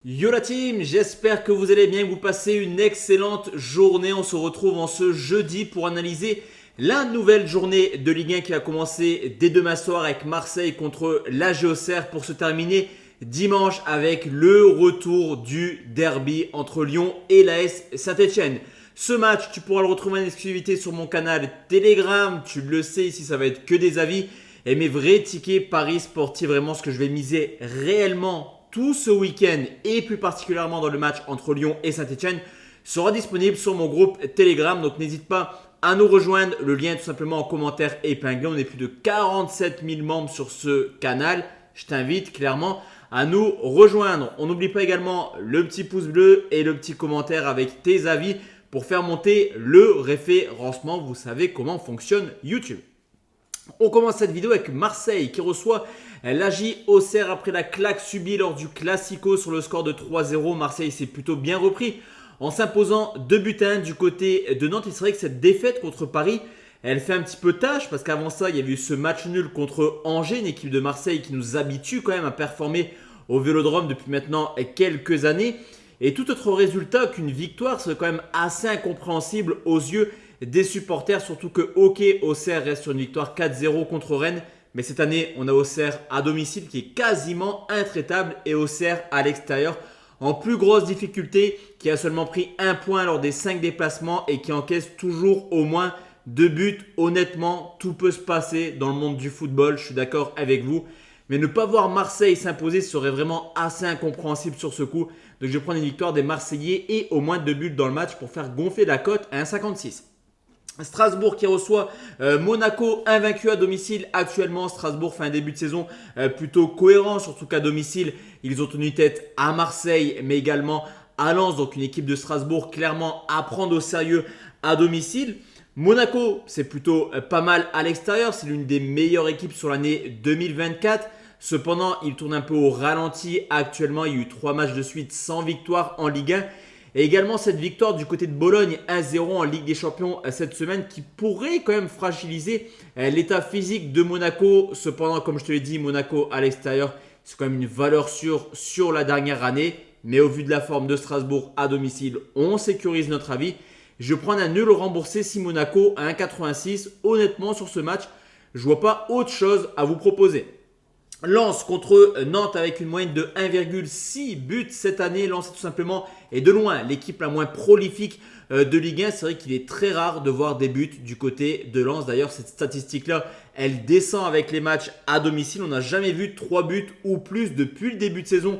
Yo la team, j'espère que vous allez bien, que vous passez une excellente journée. On se retrouve en ce jeudi pour analyser la nouvelle journée de Ligue 1 qui a commencé dès demain soir avec Marseille contre la Auxerre pour se terminer dimanche avec le retour du derby entre Lyon et l'AS Saint-Etienne. Ce match, tu pourras le retrouver en exclusivité sur mon canal Telegram. Tu le sais, ici ça va être que des avis. Et mes vrais tickets paris sportifs, vraiment ce que je vais miser réellement tout ce week-end et plus particulièrement dans le match entre Lyon et Saint-Etienne sera disponible sur mon groupe Telegram. Donc n'hésite pas à nous rejoindre. Le lien est tout simplement en commentaire épinglé. On est plus de 47 000 membres sur ce canal. Je t'invite clairement à nous rejoindre. On n'oublie pas également le petit pouce bleu et le petit commentaire avec tes avis pour faire monter le référencement. Vous savez comment fonctionne YouTube. On commence cette vidéo avec Marseille qui reçoit l'AJ Auxerre après la claque subie lors du Classico sur le score de 3-0. Marseille s'est plutôt bien repris en s'imposant 2-1 du côté de Nantes. Et c'est vrai que cette défaite contre Paris, elle fait un petit peu tâche parce qu'avant ça, il y avait eu ce match nul contre Angers, une équipe de Marseille qui nous habitue quand même à performer au Vélodrome depuis maintenant quelques années. Et tout autre résultat qu'une victoire serait quand même assez incompréhensible aux yeux des supporters, surtout que Auxerre reste sur une victoire 4-0 contre Rennes. Mais cette année, on a Auxerre à domicile qui est quasiment intraitable et Auxerre à l'extérieur en plus grosse difficulté, qui a seulement pris un point lors des 5 déplacements et qui encaisse toujours au moins 2 buts. Honnêtement, tout peut se passer dans le monde du football, je suis d'accord avec vous. Mais ne pas voir Marseille s'imposer serait vraiment assez incompréhensible sur ce coup. Donc je vais prendre une victoire des Marseillais et au moins 2 buts dans le match pour faire gonfler la cote à 1,56. Strasbourg qui reçoit Monaco, invaincu à domicile actuellement. Strasbourg fait un début de saison plutôt cohérent, surtout qu'à domicile, ils ont tenu tête à Marseille, mais également à Lens. Donc une équipe de Strasbourg clairement à prendre au sérieux à domicile. Monaco, c'est plutôt pas mal à l'extérieur. C'est l'une des meilleures équipes sur l'année 2024. Cependant, il tourne un peu au ralenti actuellement. Il y a eu 3 matchs de suite sans victoire en Ligue 1. Et également cette victoire du côté de Bologne 1-0 en Ligue des Champions cette semaine qui pourrait quand même fragiliser l'état physique de Monaco. Cependant, comme je te l'ai dit, Monaco à l'extérieur, c'est quand même une valeur sûre sur la dernière année. Mais au vu de la forme de Strasbourg à domicile, on sécurise notre avis. Je prends un nul remboursé si Monaco à 1,86. Honnêtement, sur ce match, je ne vois pas autre chose à vous proposer. Lens contre Nantes avec une moyenne de 1,6 buts cette année. Lens est tout simplement et de loin l'équipe la moins prolifique de Ligue 1. C'est vrai qu'il est très rare de voir des buts du côté de Lens. D'ailleurs, cette statistique-là, elle descend avec les matchs à domicile. On n'a jamais vu 3 buts ou plus depuis le début de saison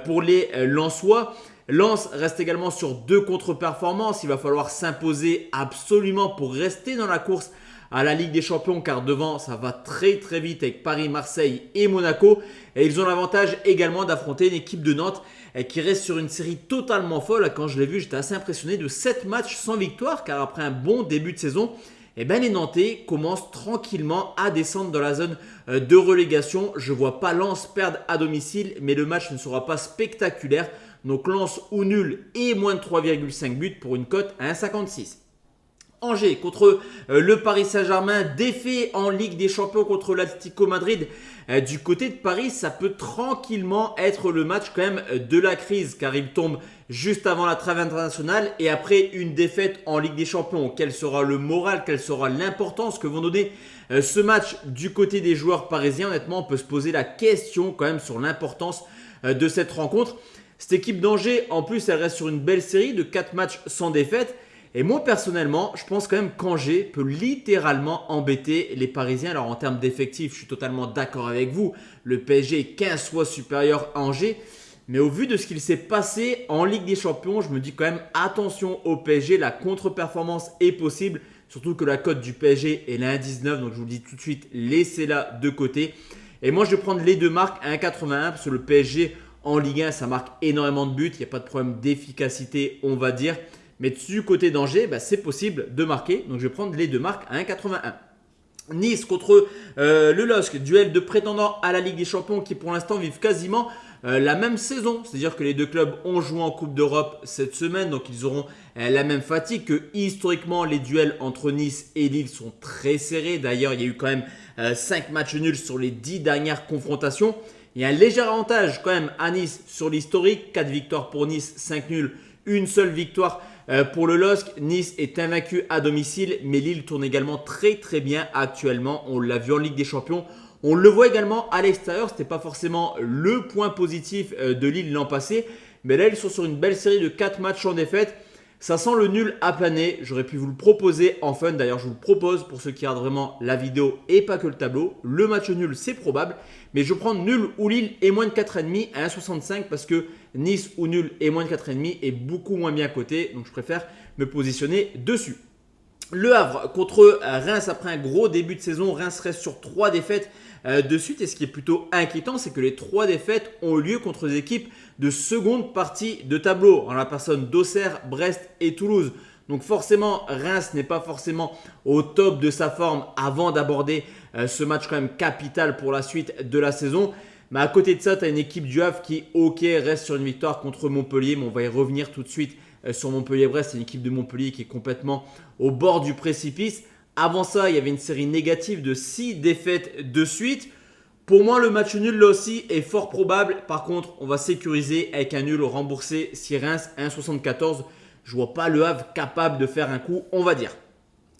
pour les Lensois. Lens reste également sur 2 contre-performances. Il va falloir s'imposer absolument pour rester dans la course à la Ligue des Champions, car devant ça va très très vite avec Paris, Marseille et Monaco. Et ils ont l'avantage également d'affronter une équipe de Nantes qui reste sur une série totalement folle. Quand je l'ai vu, j'étais assez impressionné de 7 matchs sans victoire, car après un bon début de saison, les Nantais commencent tranquillement à descendre dans la zone de relégation. Je ne vois pas Lens perdre à domicile, mais le match ne sera pas spectaculaire. Donc Lens ou nul et moins de 3,5 buts pour une cote à 1,56. Angers contre le Paris Saint-Germain, défait en Ligue des Champions contre l'Atlético Madrid. Du côté de Paris, ça peut tranquillement être le match quand même de la crise, car il tombe juste avant la trêve internationale et après une défaite en Ligue des Champions. Quel sera le moral, quelle sera l'importance que vont donner ce match du côté des joueurs parisiens? Honnêtement, on peut se poser la question quand même sur l'importance de cette rencontre. Cette équipe d'Angers, en plus, elle reste sur une belle série de 4 matchs sans défaite. Et moi, personnellement, je pense quand même qu'Angers peut littéralement embêter les Parisiens. Alors, en termes d'effectifs, je suis totalement d'accord avec vous. Le PSG est 15 fois supérieur à Angers. Mais au vu de ce qu'il s'est passé en Ligue des Champions, je me dis quand même attention au PSG. La contre-performance est possible. Surtout que la cote du PSG est à 1,19. Donc, je vous le dis tout de suite, laissez-la de côté. Et moi, je vais prendre les deux marques à 1,81 parce que le PSG en Ligue 1, ça marque énormément de buts. Il n'y a pas de problème d'efficacité, on va dire. Mais du côté d'Angers, c'est possible de marquer. Donc je vais prendre les deux marques à 1,81. Nice contre le LOSC, duel de prétendants à la Ligue des Champions qui pour l'instant vivent quasiment la même saison. C'est-à-dire que les deux clubs ont joué en Coupe d'Europe cette semaine. Donc ils auront la même fatigue que historiquement les duels entre Nice et Lille sont très serrés. D'ailleurs, il y a eu quand même 5 matchs nuls sur les 10 dernières confrontations. Il y a un léger avantage quand même à Nice sur l'historique. 4 victoires pour Nice, 5 nuls, une seule victoire pour le LOSC. Nice est invaincu à domicile, mais Lille tourne également très très bien actuellement. On l'a vu en Ligue des Champions. On le voit également à l'extérieur. Ce n'était pas forcément le point positif de Lille l'an passé. Mais là, ils sont sur une belle série de 4 matchs en défaite. Ça sent le nul à planer. J'aurais pu vous le proposer en fun. D'ailleurs, je vous le propose pour ceux qui regardent vraiment la vidéo et pas que le tableau. Le match nul, c'est probable. Mais je prends nul ou Lille et moins de 4,5 à 1,65 parce que Nice ou nul et moins de 4,5 est beaucoup moins bien coté. Donc, je préfère me positionner dessus. Le Havre contre Reims après un gros début de saison. Reims reste sur 3 défaites de suite. Et ce qui est plutôt inquiétant, c'est que les 3 défaites ont eu lieu contre des équipes de seconde partie de tableau, en la personne d'Auxerre, Brest et Toulouse. Donc forcément, Reims n'est pas forcément au top de sa forme avant d'aborder ce match quand même capital pour la suite de la saison. Mais à côté de ça, tu as une équipe du Havre qui, ok, reste sur une victoire contre Montpellier, mais on va y revenir tout de suite sur Montpellier-Brest. C'est une équipe de Montpellier qui est complètement au bord du précipice. Avant ça, il y avait une série négative de 6 défaites de suite. Pour moi, le match nul là aussi est fort probable. Par contre, on va sécuriser avec un nul remboursé si Reims 1,74. Je ne vois pas le Havre capable de faire un coup, on va dire.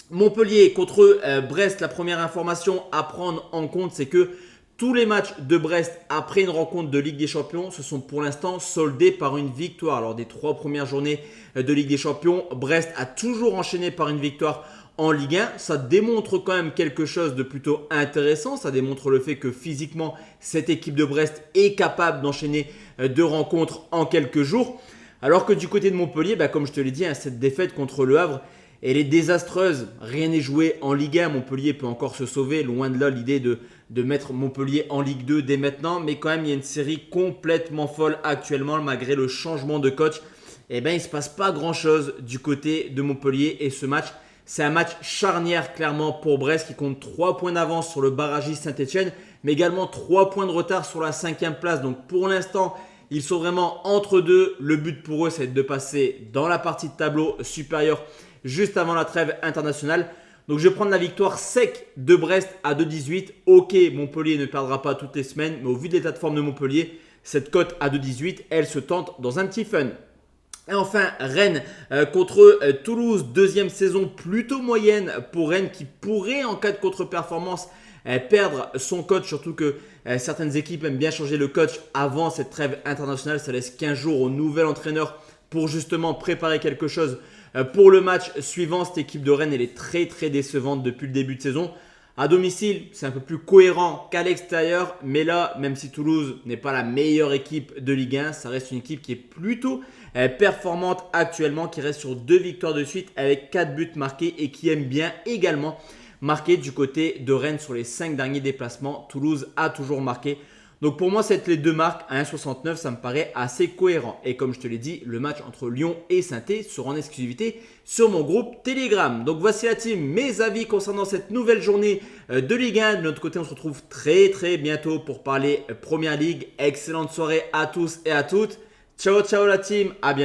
Montpellier contre Brest, la première information à prendre en compte, c'est que tous les matchs de Brest après une rencontre de Ligue des Champions se sont pour l'instant soldés par une victoire. Lors des 3 premières journées de Ligue des Champions, Brest a toujours enchaîné par une victoire en Ligue 1. Ça démontre quand même quelque chose de plutôt intéressant. Ça démontre le fait que physiquement, cette équipe de Brest est capable d'enchaîner 2 rencontres en quelques jours. Alors que du côté de Montpellier, comme je te l'ai dit, cette défaite contre le Havre, elle est désastreuse. Rien n'est joué en Ligue 1. Montpellier peut encore se sauver. Loin de là l'idée de mettre Montpellier en Ligue 2 dès maintenant. Mais quand même, il y a une série complètement folle actuellement malgré le changement de coach. Il ne se passe pas grand-chose du côté de Montpellier. Et ce match, c'est un match charnière clairement pour Brest qui compte 3 points d'avance sur le barragiste Saint-Etienne. Mais également 3 points de retard sur la 5e place. Donc pour l'instant, ils sont vraiment entre deux. Le but pour eux, c'est de passer dans la partie de tableau supérieure juste avant la trêve internationale. Donc je vais prendre la victoire sec de Brest à 2,18. Ok, Montpellier ne perdra pas toutes les semaines, mais au vu de l'état de forme de Montpellier, cette cote à 2,18, elle se tente dans un petit fun. Et enfin, Rennes contre Toulouse, deuxième saison plutôt moyenne pour Rennes qui pourrait en cas de contre-performance perdre son coach, surtout que certaines équipes aiment bien changer le coach avant cette trêve internationale. Ça laisse 15 jours au nouvel entraîneur pour justement préparer quelque chose pour le match suivant. Cette équipe de Rennes, elle est très très décevante depuis le début de saison. À domicile, c'est un peu plus cohérent qu'à l'extérieur. Mais là, même si Toulouse n'est pas la meilleure équipe de Ligue 1, ça reste une équipe qui est plutôt performante actuellement, qui reste sur 2 victoires de suite avec 4 buts marqués et qui aime bien également marquer du côté de Rennes sur les 5 derniers déplacements. Toulouse a toujours marqué. Donc pour moi, c'est les deux marques à 1,69, ça me paraît assez cohérent. Et comme je te l'ai dit, le match entre Lyon et Saint-Étienne sera en exclusivité sur mon groupe Telegram. Donc voici la team, mes avis concernant cette nouvelle journée de Ligue 1. De notre côté, on se retrouve très très bientôt pour parler Première Ligue. Excellente soirée à tous et à toutes. Ciao ciao la team, à bientôt.